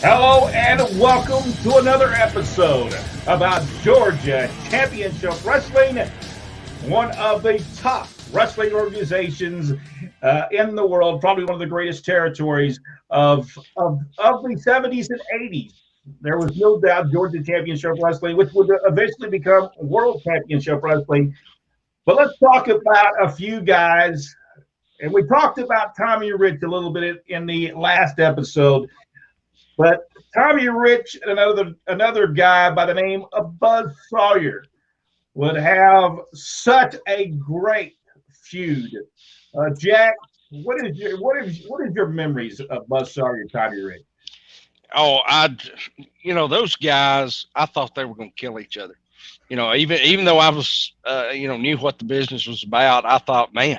Hello and welcome to another episode about Georgia Championship Wrestling, one of the top wrestling organizations in the world, probably one of the greatest territories of the 70s and 80s. There was no doubt Georgia Championship Wrestling, which would eventually become World Championship Wrestling. But let's talk about a few guys. And we talked about Tommy Rich a little bit in the last episode. But Tommy Rich and another guy by the name of Buzz Sawyer would have such a great feud. Jack, what is your memories of Buzz Sawyer and Tommy Rich? Oh, those guys, I thought they were going to kill each other. Even though I was, knew what the business was about, I thought, man,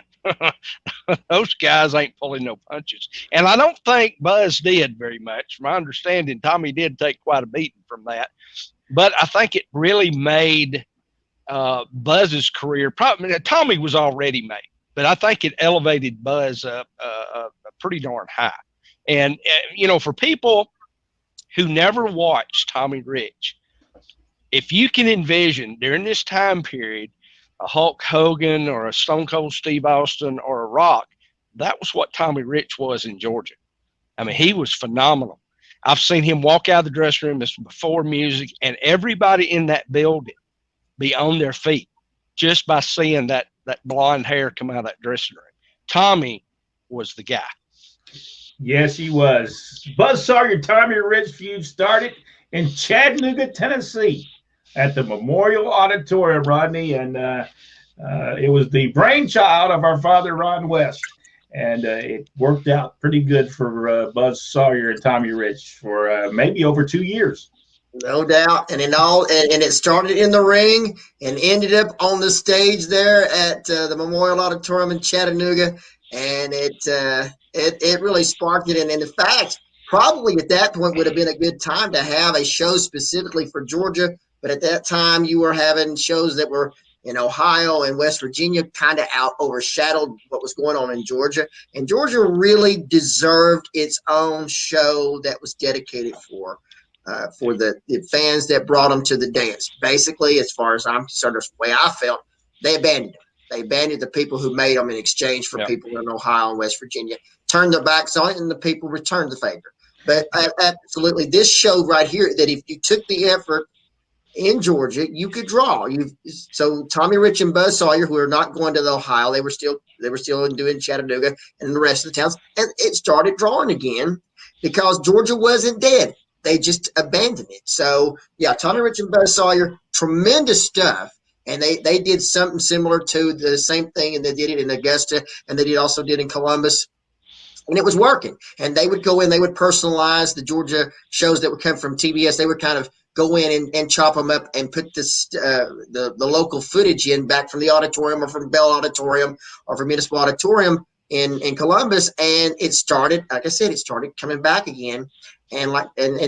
those guys ain't pulling no punches. And I don't think Buzz did very much. From my understanding, Tommy did take quite a beating from that. But I think it really made Buzz's career, Tommy was already made, but I think it elevated Buzz up pretty darn high. And, for people who never watched Tommy Rich, if you can envision during this time period, a Hulk Hogan or a Stone Cold Steve Austin or a Rock, that was what Tommy Rich was in Georgia. I mean, he was phenomenal. I've seen him walk out of the dressing room before music, and everybody in that building be on their feet just by seeing that blonde hair come out of that dressing room. Tommy was the guy. Yes, he was. Buzz Sawyer, Tommy Rich feud started in Chattanooga, Tennessee, at the Memorial Auditorium, Rodney, and it was the brainchild of our father, Ron West, and it worked out pretty good for Buzz Sawyer and Tommy Rich for maybe over 2 years. No doubt, and it started in the ring and ended up on the stage there at the Memorial Auditorium in Chattanooga, and it really sparked it. And in fact, probably at that point would have been a good time to have a show specifically for Georgia. But at that time, you were having shows that were in Ohio and West Virginia, kind of overshadowed what was going on in Georgia. And Georgia really deserved its own show that was dedicated for the fans that brought them to the dance. Basically, as far as I'm concerned, that's the way I felt, they abandoned them. They abandoned the people who made them in exchange for people in Ohio and West Virginia, turned their backs on it, and the people returned the favor. But absolutely, this showed right here that if you took the effort in Georgia, you could draw. So Tommy Rich and Buzz Sawyer, who are not going to the Ohio, they were still doing Chattanooga and the rest of the towns, and it started drawing again because Georgia wasn't dead. They just abandoned it. So yeah, Tommy Rich and Buzz Sawyer, tremendous stuff, and they did something similar to the same thing, and they did it in Augusta, and they also did in Columbus. And it was working. And they would go in, they would personalize the Georgia shows that would come from TBS. They would kind of go in and chop them up and put the local footage in back from the auditorium or from Bell Auditorium or from Municipal Auditorium in Columbus. And it started, like I said, it started coming back again. And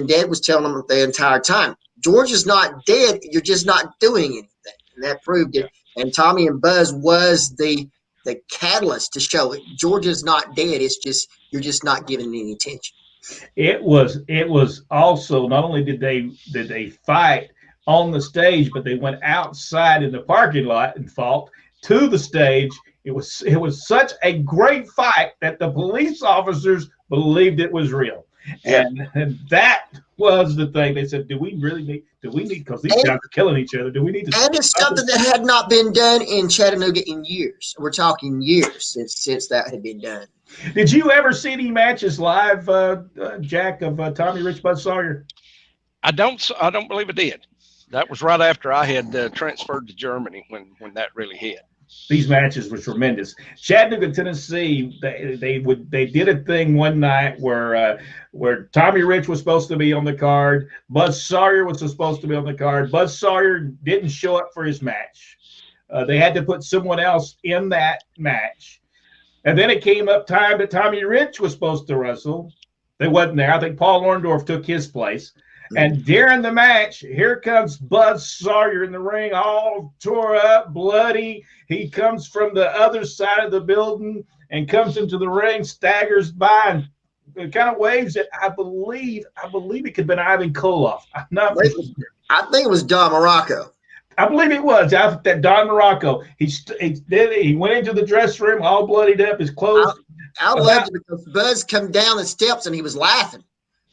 Dad was telling them the entire time, Georgia's not dead. You're just not doing anything. And that proved it. And Tommy and Buzz was the catalyst to show it. Georgia's not dead. It's just you're just not giving it any attention. It was also, not only did they fight on the stage, but they went outside in the parking lot and fought to the stage. It was such a great fight that the police officers believed it was real. And that was the thing. They said, do we need, because these guys are killing each other, do we need to? And it's something that had not been done in Chattanooga in years. We're talking years since that had been done. Did you ever see any matches live, Jack, of Tommy Rich Buzz Sawyer? I don't believe I did. That was right after I had transferred to Germany when that really hit. These matches were tremendous. Chattanooga, Tennessee, they did a thing one night where Tommy Rich was supposed to be on the card. Buzz Sawyer was supposed to be on the card. Buzz Sawyer didn't show up for his match. They had to put someone else in that match. And then it came up time that Tommy Rich was supposed to wrestle. They wasn't there. I think Paul Orndorff took his place. And during the match, here comes Buzz Sawyer in the ring, all tore up, bloody. He comes from the other side of the building and comes into the ring, staggers by, and kind of waves that I believe it could have been Ivan Koloff. I'm not. I think it was Don Morocco. I believe it was that Don Morocco. He went into the dressing room all bloodied up, his clothes. I loved it because Buzz come down the steps and he was laughing.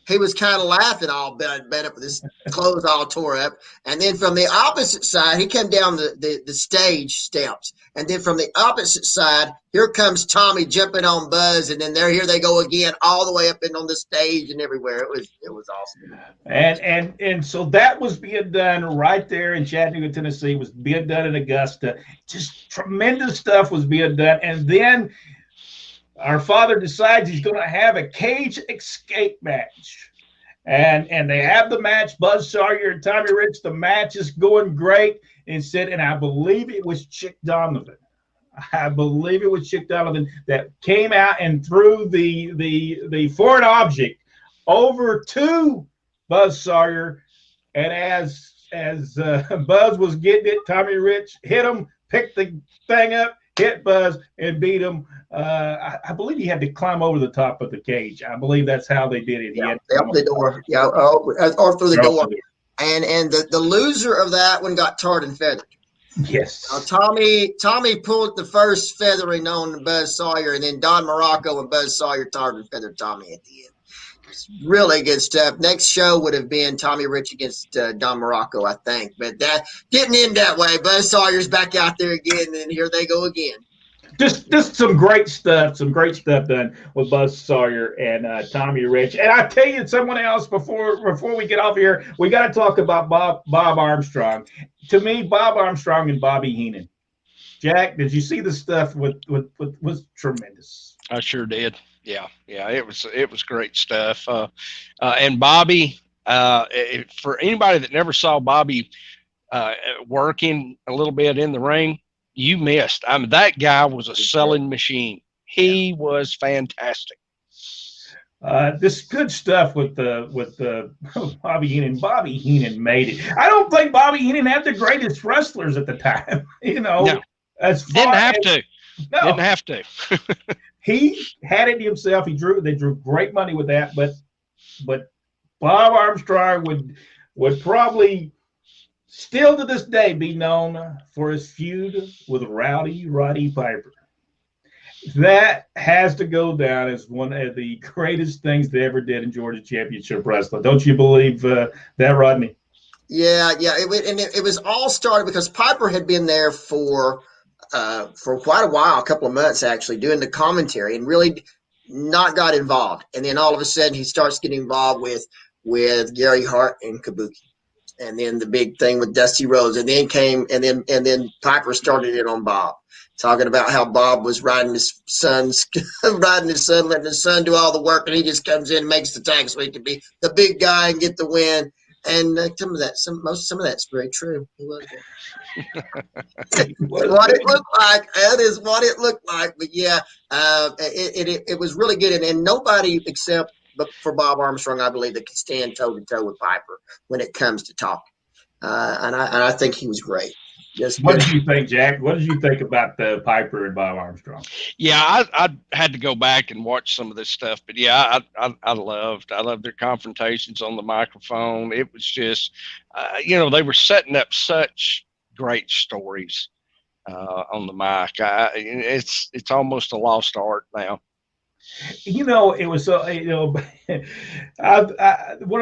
He was kind of laughing all bent up with his clothes all tore up. And then from the opposite side, he came down the stage steps. And then from the opposite side, here comes Tommy jumping on Buzz. And then here they go again, all the way up and on the stage and everywhere. It was awesome. And so that was being done right there in Chattanooga, Tennessee. It was being done in Augusta. Just tremendous stuff was being done. And then our father decides he's going to have a cage escape match. And they have the match, Buzz Sawyer and Tommy Rich. The match is going great. And I believe it was Chick Donovan. I believe it was Chick Donovan that came out and threw the foreign object over to Buzz Sawyer. And as Buzz was getting it, Tommy Rich hit him, picked the thing up, hit Buzz, and beat him. I believe he had to climb over the top of the cage. I believe that's how they did it. He had up the door, or through the door. And the loser of that one got tarred and feathered. Yes. Tommy pulled the first feathering on Buzz Sawyer, and then Don Morocco and Buzz Sawyer tarred and feathered Tommy at the end. It's really good stuff. Next show would have been Tommy Rich against Don Morocco, I think. But that didn't end that way. Buzz Sawyer's back out there again, and here they go again. Just some great stuff done with Buzz Sawyer and Tommy Rich. And I tell you, someone else before we get off here, we got to talk about Bob Armstrong. To me, Bob Armstrong and Bobby Heenan. Jack, did you see the stuff was tremendous? I sure did. Yeah, it was great stuff. And Bobby, for anybody that never saw Bobby working a little bit in the ring, you missed. I mean, that guy was a selling machine. He was fantastic. This good stuff with the Bobby Heenan. Bobby Heenan made it. I don't think Bobby Heenan had the greatest wrestlers at the time. No. Didn't have to. He had it himself. They drew great money with that, but Bob Armstrong would probably still to this day be known for his feud with Roddy Piper. That has to go down as one of the greatest things they ever did in Georgia Championship Wrestling. Don't you believe that, Rodney? Yeah. It was all started because Piper had been there for quite a while, a couple of months actually, doing the commentary and really not got involved. And then all of a sudden he starts getting involved with Gary Hart and Kabuki. And then the big thing with Dusty Rhodes, and then Piper started it on Bob, talking about how Bob was riding his son, letting his son do all the work, and he just comes in and makes the tag so he can be the big guy and get the win. And some of that's very true. What it looked like, that is what it looked like. But yeah, it was really good, and nobody except. But for Bob Armstrong, I believe that can stand toe to toe with Piper when it comes to talking, and I think he was great. What did you think, Jack? What did you think about the Piper and Bob Armstrong? Yeah, I had to go back and watch some of this stuff, but yeah, I loved their confrontations on the microphone. It was just, they were setting up such great stories on the mic. It's almost a lost art now. It was so. One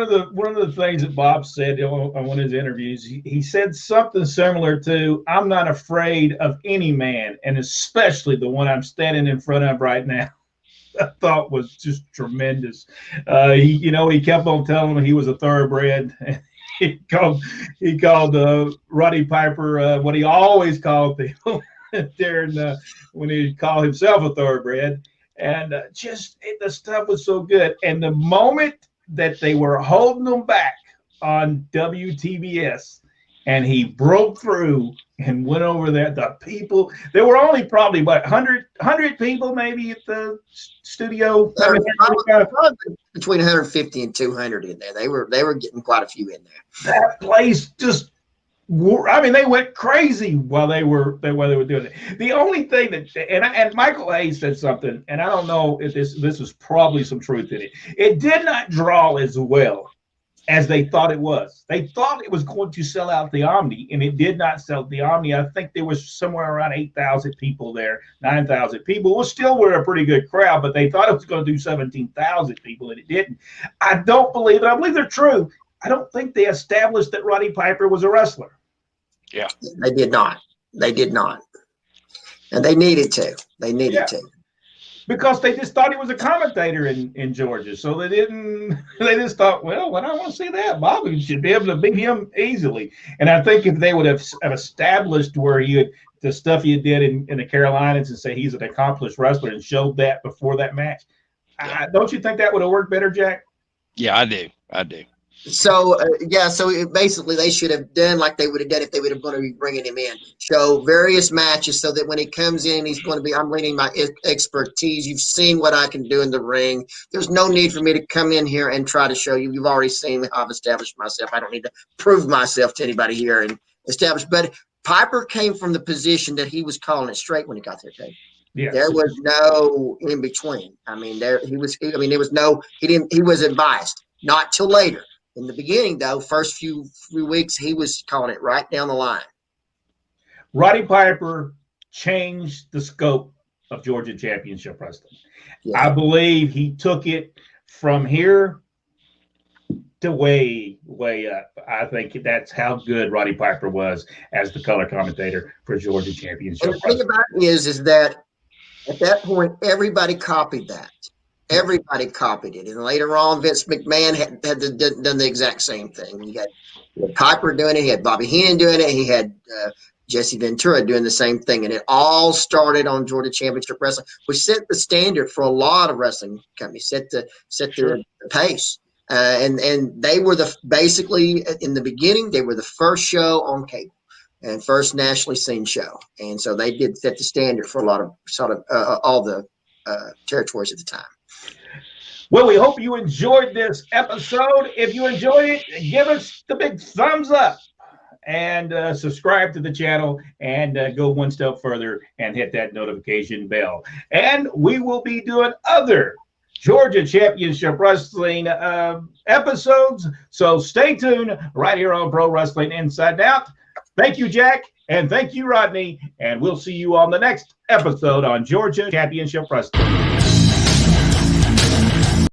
of the things that Bob said on one of his interviews, he said something similar to, "I'm not afraid of any man, and especially the one I'm standing in front of right now." I thought was just tremendous. He kept on telling him he was a thoroughbred. He called Roddy Piper what he always called people there when he called himself a thoroughbred. And the stuff was so good. And the moment that they were holding them back on WTBS, and he broke through and went over there, the people, there were only probably, 100 people maybe at the studio? Between 150 and 200 in there. They were getting quite a few in there. That place just I mean, they went crazy while they were doing it. The only thing that, and Michael Hayes said something, and I don't know if this is probably some truth in it. It did not draw as well as they thought it was. They thought it was going to sell out the Omni, and it did not sell the Omni. I think there was somewhere around 8,000 people there, 9,000 people. It was still a pretty good crowd, but they thought it was going to do 17,000 people, and it didn't. I don't believe it. I believe they're true. I don't think they established that Roddy Piper was a wrestler. Yeah. They did not. They did not. And they needed to. They needed to. Because they just thought he was a commentator in Georgia. So they just thought, well, when I want to see that, Bobby should be able to beat him easily. And I think if they would have established where the stuff he did in the Carolinas and say he's an accomplished wrestler and showed that before that match, don't you think that would have worked better, Jack? Yeah, I do. So basically they should have done like they would have done if they would have going to be bringing him in. Show various matches so that when he comes in, he's going to be, I'm leaning my expertise. You've seen what I can do in the ring. There's no need for me to come in here and try to show you. You've already seen how I've established myself. I don't need to prove myself to anybody here and establish. But Piper came from the position that he was calling it straight when he got there, Dave. Yeah. There was no in between. I mean, there wasn't biased. Not till later. In the beginning, though, first few weeks, he was calling it right down the line. Roddy Piper changed the scope of Georgia Championship Wrestling. Yeah. I believe he took it from here to way, way up. I think that's how good Roddy Piper was as the color commentator for Georgia Championship Wrestling. The thing about it is that at that point, everybody copied that. Everybody copied it. And later on, Vince McMahon had done the exact same thing. He had Piper doing it. He had Bobby Heenan doing it. He had Jesse Ventura doing the same thing. And it all started on Georgia Championship Wrestling, which set the standard for a lot of wrestling companies, set the pace. And they were basically, in the beginning, they were the first show on cable and first nationally seen show. And so they did set the standard for a lot of all the territories at the time. Well, we hope you enjoyed this episode. If you enjoyed it, give us the big thumbs up and subscribe to the channel and go one step further and hit that notification bell. And we will be doing other Georgia Championship Wrestling episodes. So stay tuned right here on Pro Wrestling Inside Out. Thank you, Jack, and thank you, Rodney. And we'll see you on the next episode on Georgia Championship Wrestling.